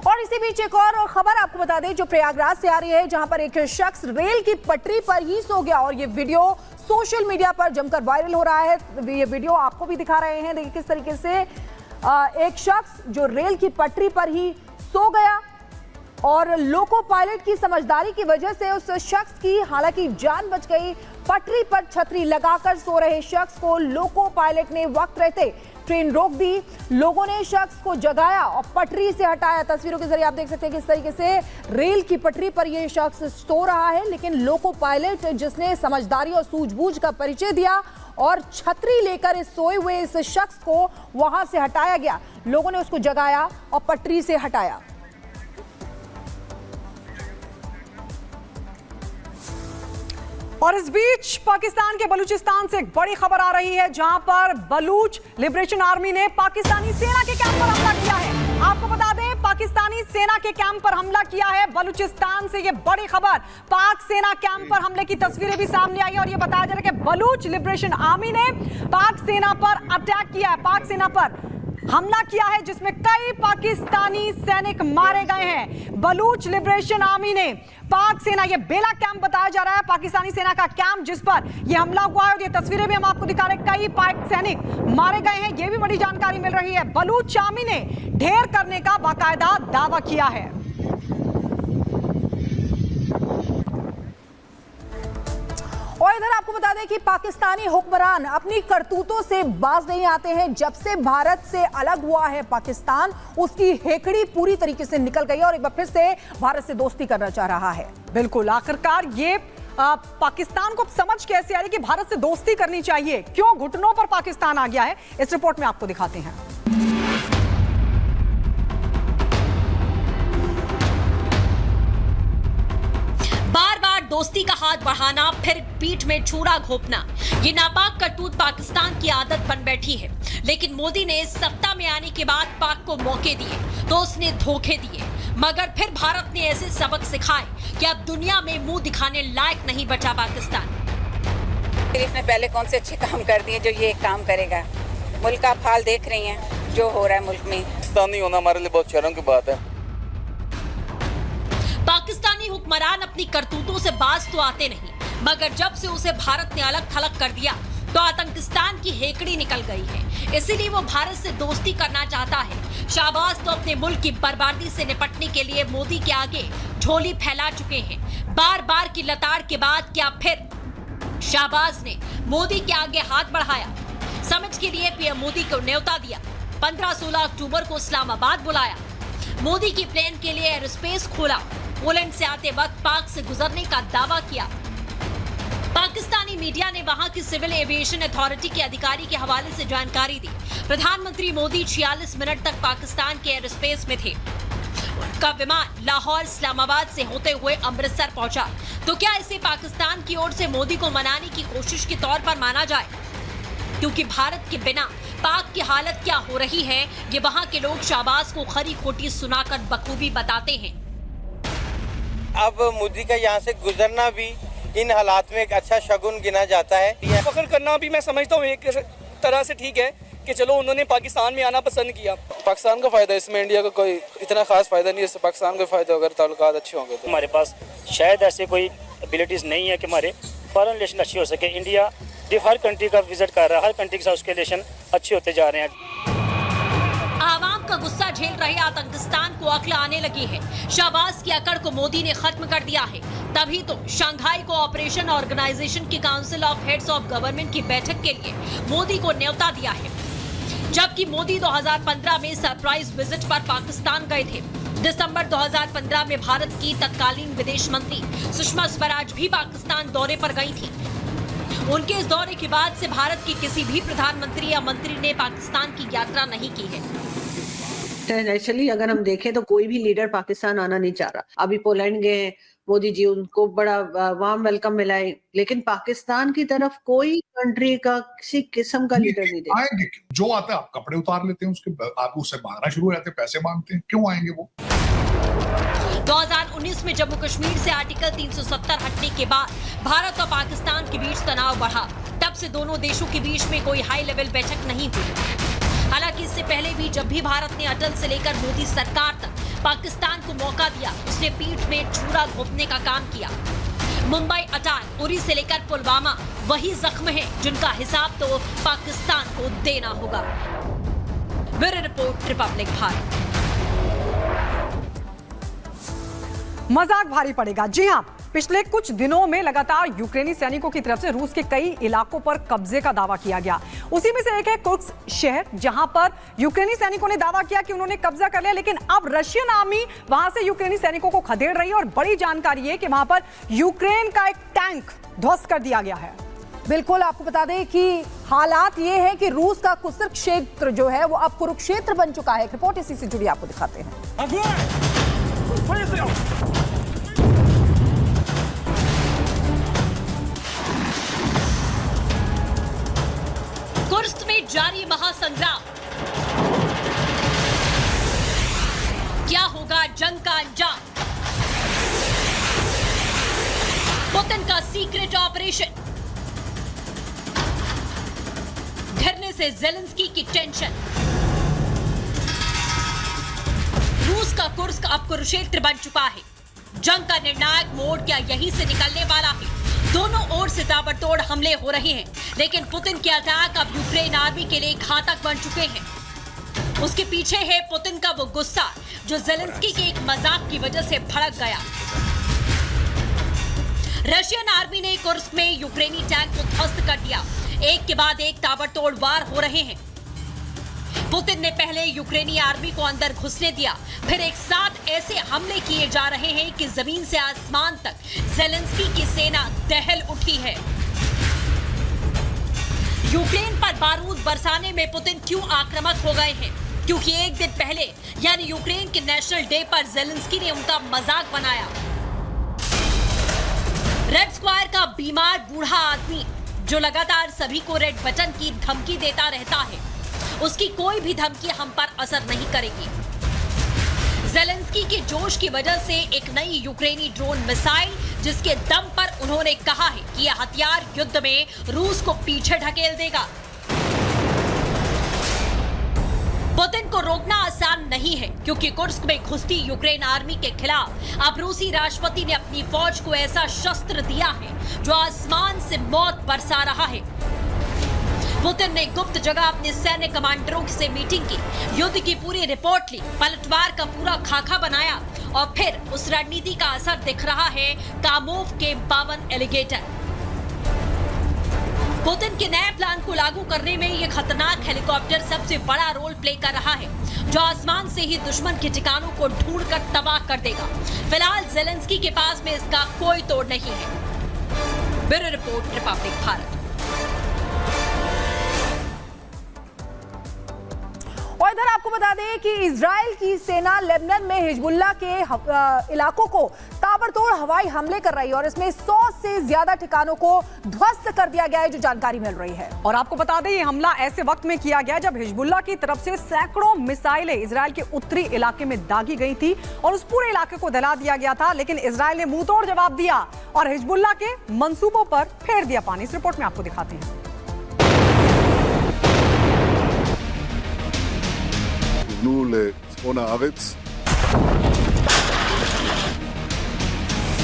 और इसी बीच एक और खबर आपको बता दें जो प्रयागराज से आ रही है, जहां पर एक शख्स रेल की पटरी पर ही सो गया और ये वीडियो सोशल मीडिया पर जमकर वायरल हो रहा है। ये वीडियो आपको भी दिखा रहे हैं, देखिए किस तरीके से एक शख्स जो रेल की पटरी पर ही सो गया और लोको पायलट की समझदारी की वजह से उस शख्स की हालांकि जान बच गई। पटरी पर छतरी लगाकर सो रहे शख्स को लोको पायलट ने वक्त रहते ट्रेन रोक दी। लोगों ने शख्स को जगाया और पटरी से हटाया। तस्वीरों के जरिए आप देख सकते हैं किस तरीके से रेल की पटरी पर यह शख्स सो रहा है, लेकिन लोको पायलट जिसने समझदारी और सूझबूझ का परिचय दिया और छतरी लेकर इस सोए हुए इस शख्स को वहां से हटाया गया। लोगों ने उसको जगाया और पटरी से हटाया। और इस बीच पाकिस्तान के बलूचिस्तान से एक बड़ी खबर आ रही है, जहां पर बलूच लिबरेशन आर्मी ने पाकिस्तानी सेना के कैंप पर हमला किया है। आपको बता दें, पाकिस्तानी सेना के कैंप पर हमला किया है बलूचिस्तान से। ये बड़ी खबर, पाक सेना कैंप पर हमले की तस्वीरें भी सामने आई और ये बताया जा रहा है कि बलूच लिबरेशन आर्मी ने पाक सेना पर अटैक किया है, पाक सेना पर हमला किया है, जिसमें कई पाकिस्तानी सैनिक मारे गए हैं। बलूच लिबरेशन आर्मी ने पाक सेना, ये बेला कैंप बताया जा रहा है, पाकिस्तानी सेना का कैंप जिस पर यह हमला हुआ है और ये तस्वीरें भी हम आपको दिखा रहे हैं। कई पाक सैनिक मारे गए हैं, ये भी बड़ी जानकारी मिल रही है। बलूच आर्मी ने ढेर करने का बाकायदा दावा किया है। और इधर आपको बता दें कि पाकिस्तानी हुक्मरान अपनी करतूतों से बाज नहीं आते हैं। जब से भारत से अलग हुआ है पाकिस्तान, उसकी हेकड़ी पूरी तरीके से निकल गई और एक बार फिर से भारत से दोस्ती करना चाह रहा है। बिल्कुल, आखिरकार ये पाकिस्तान को समझ कैसे आ रही कि भारत से दोस्ती करनी चाहिए, क्यों घुटनों पर पाकिस्तान आ गया है, इस रिपोर्ट में आपको दिखाते हैं। बार बार दोस्ती का हाथ बढ़ाना, फिर पीठ में छुरा घोंपना, ये नापाक करतूत पाकिस्तान की आदत बन बैठी है। लेकिन मोदी ने सत्ता में आने के बाद पाक को मौके दिए तो उसने धोखे दिए, मगर फिर भारत ने ऐसे सबक सिखाए कि अब दुनिया में मुंह दिखाने लायक नहीं बचा पाकिस्तान। इसने पहले कौन से अच्छे काम कर दिए जो ये काम करेगा। मुल्क का हाल देख रही हैं जो हो रहा है मुल्क में। पाकिस्तानी होना हमारे लिए बहुत शर्म की बात है। पाकिस्तानी हुक्मरान अपनी करतूतों से बाज तो आते नहीं, मगर जब से उसे भारत ने अलग थलग कर दिया तो आतंकिस्तान की हेकड़ी निकल गई है। इसीलिए वो भारत से दोस्ती करना चाहता है। शाहबाज तो अपने मुल्क की बर्बादी से निपटने के लिए मोदी के आगे झोली फैला चुके हैं। बार बार की लताड़ के बाद क्या फिर शाहबाज ने मोदी के आगे हाथ बढ़ाया। समिट के लिए पीएम मोदी को न्योता दिया। 15-16 अक्टूबर को इस्लामाबाद बुलाया। मोदी की प्लेन के लिए एयर स्पेस खोला। पोलैंड से आते वक्त पाक से गुजरने का दावा किया। पाकिस्तानी मीडिया ने वहां की सिविल एविएशन अथॉरिटी के अधिकारी के हवाले से जानकारी दी। प्रधानमंत्री मोदी 46 मिनट तक पाकिस्तान के एयर स्पेस में थे। उनका विमान लाहौर इस्लामाबाद से होते हुए अमृतसर पहुंचा। तो क्या इसे पाकिस्तान की ओर से मोदी को मनाने की कोशिश के तौर पर माना जाए? क्योंकि भारत के बिना पाक की हालत क्या हो रही है, ये वहां के लोग शाहबाज को खरी खोटी सुनाकर बखूबी बताते हैं। अब मोदी का यहाँ से गुजरना भी इन हालात में एक अच्छा शगुन गिना जाता है। फख्र करना भी मैं समझता हूँ एक तरह से ठीक है कि चलो उन्होंने पाकिस्तान में आना पसंद किया। पाकिस्तान का फायदा इसमें, इंडिया का कोई इतना खास फायदा नहीं है। इससे पाकिस्तान का फायदा अगर ताल्लुकात अच्छे होंगे तो। हमारे पास शायद ऐसे कोई एबिलिटीज़ नहीं है कि हमारे फॉरेन रिलेशन अच्छे हो सके। इंडिया हर कंट्री का विजिट कर रहा है, हर कंट्री के साथ उसके रिलेशन अच्छे होते जा रहे हैं। आवाम का गुस्सा झेल रहे आतंकिस्तान को अक्ल आने लगी है। शाहबाज की अकड़ को मोदी ने खत्म कर दिया है। तभी तो शंघाई कोऑपरेशन ऑर्गेनाइजेशन की council of heads of government की बैठक के लिए मोदी को न्योता दिया है। जबकि मोदी 2015 में सरप्राइज विजिट पर पाकिस्तान गए थे। दिसंबर 2015 में भारत की तत्कालीन विदेश मंत्री सुषमा स्वराज भी पाकिस्तान दौरे पर गई थी। उनके इस दौरे के बाद से भारत के किसी भी प्रधानमंत्री या मंत्री ने पाकिस्तान की यात्रा नहीं की है। इंटरनेशनली अगर हम देखें तो कोई भी लीडर पाकिस्तान आना नहीं चाह रहा। अभी पोलैंड गए मोदी जी, उनको बड़ा वार्म वेलकम मिला है, लेकिन पाकिस्तान की तरफ कोई कंट्री का किसी किस्म का लीडर नहीं देखा। आएंगे जो आता है, आप कपड़े उतार लेते हैं उसके, आप उससे मांगना शुरू हो जाते हैं, पैसे मांगते हैं, क्यों आएंगे वो? 2019 में जम्मू कश्मीर से आर्टिकल 370 हटने के बाद भारत और पाकिस्तान के बीच तनाव बढ़ा। तब से दोनों देशों के बीच में कोई हाई लेवल बैठक नहीं हुई। हालांकि इससे पहले भी जब भी भारत ने अटल से लेकर मोदी सरकार तक पाकिस्तान को मौका दिया, उसने पीठ में छुरा घोंपने का काम किया। मुंबई अटैक, उरी से लेकर पुलवामा, वही जख्म है जिनका हिसाब तो पाकिस्तान को देना होगा। Bureau report, Republic Bharat. मजाक भारी पड़ेगा। जी हां, पिछले कुछ दिनों में लगातार यूक्रेनी सैनिकों की तरफ से रूस के कई इलाकों पर कब्जे का दावा किया गया। उसी में से एक है कुर्स्क शहर, जहां पर यूक्रेनी सैनिकों ने दावा किया कि उन्होंने कब्जा कर लिया, लेकिन अब रशियन आर्मी वहां से यूक्रेनी सैनिकों को खदेड़ रही है और बड़ी जानकारी है कि वहां पर यूक्रेन का एक टैंक ध्वस्त कर दिया गया है। बिल्कुल, आपको बता दें कि हालात ये है कि रूस का कुर्स्क क्षेत्र जो है वो अब कुरुक्षेत्र बन चुका है। एक रिपोर्ट इसी से जुड़ी आपको दिखाते हैं। कुर्स्क में जारी महासंग्राम, क्या होगा जंग का अंजाम? पुतिन का सीक्रेट ऑपरेशन, घिरने से जेलेंस्की की टेंशन। रूस का कुर्स्क अब कुरुक्षेत्र बन चुका है। जंग का निर्णायक मोड़ क्या यहीं से निकलने वाला है? दोनों ओर से ताबड़तोड़ हमले हो रहे हैं, लेकिन पुतिन के अटैक अब यूक्रेन आर्मी के लिए घातक बन चुके हैं। उसके पीछे है पुतिन का वो गुस्सा जो जेलेंस्की के एक मजाक की वजह से भड़क गया। रशियन आर्मी ने कुर्स्क में यूक्रेनी टैंक को ध्वस्त कर दिया। एक के बाद एक ताबड़तोड़ वार हो रहे हैं। पुतिन ने पहले यूक्रेनी आर्मी को अंदर घुसने दिया, फिर एक साथ ऐसे हमले किए जा रहे हैं कि जमीन से आसमान तक जेलेंस्की की सेना दहल उठी है। यूक्रेन पर बारूद बरसाने में पुतिन क्यों आक्रामक हो गए हैं? क्योंकि एक दिन पहले यानी यूक्रेन के नेशनल डे पर जेलेंस्की ने उनका मजाक बनाया। रेड स्क्वायर का बीमार बूढ़ा आदमी जो लगातार सभी को रेड बटन की धमकी देता रहता है, उसकी कोई भी धमकी हम पर असर नहीं करेगी। जेलेंस्की के जोश की वजह से एक नई यूक्रेनी ड्रोन मिसाइल, जिसके दम पर उन्होंने कहा है कि यह हथियार युद्ध में रूस को पीछे ढकेल देगा। पुतिन को रोकना आसान नहीं है, क्योंकि कुर्स्क में घुसती यूक्रेन आर्मी के खिलाफ अब रूसी राष्ट्रपति ने अपनी फौज को ऐसा शस्त्र दिया है जो आसमान से मौत बरसा रहा है। पुतिन ने गुप्त जगह अपने सैन्य कमांडरों से मीटिंग की, युद्ध की पूरी रिपोर्ट ली, पलटवार का पूरा खाका बनाया और फिर उस रणनीति का असर दिख रहा है कामोव के 52 एलिगेटर। पुतिन के नए प्लान को लागू करने में यह खतरनाक हेलीकॉप्टर सबसे बड़ा रोल प्ले कर रहा है, जो आसमान से ही दुश्मन के ठिकानों को ढूंढकर तबाह कर देगा। फिलहाल जेलेंस्की के पास में इसका कोई तोड़ नहीं है। Bureau report, Republic Bharat. और इधर आपको बता दें कि इजराइल की सेना लेबनान में हिजबुल्लाह के इलाकों को ताबड़तोड़ हवाई हमले कर रही है और इसमें 100 से ज्यादा ठिकानों को ध्वस्त कर दिया गया है, जो जानकारी मिल रही है। और आपको बता दें, ये हमला ऐसे वक्त में किया गया जब हिजबुल्लाह की तरफ से सैकड़ों मिसाइलें इजराइल के उत्तरी इलाके में दागी गई थी और उस पूरे इलाके को दहला दिया गया था, लेकिन इजराइल ने मुंहतोड़ जवाब दिया और हिजबुल्लाह के मंसूबों पर फेर दिया पानी। इस रिपोर्ट में आपको दिखाते हैं। נבנו לצפון הארץ.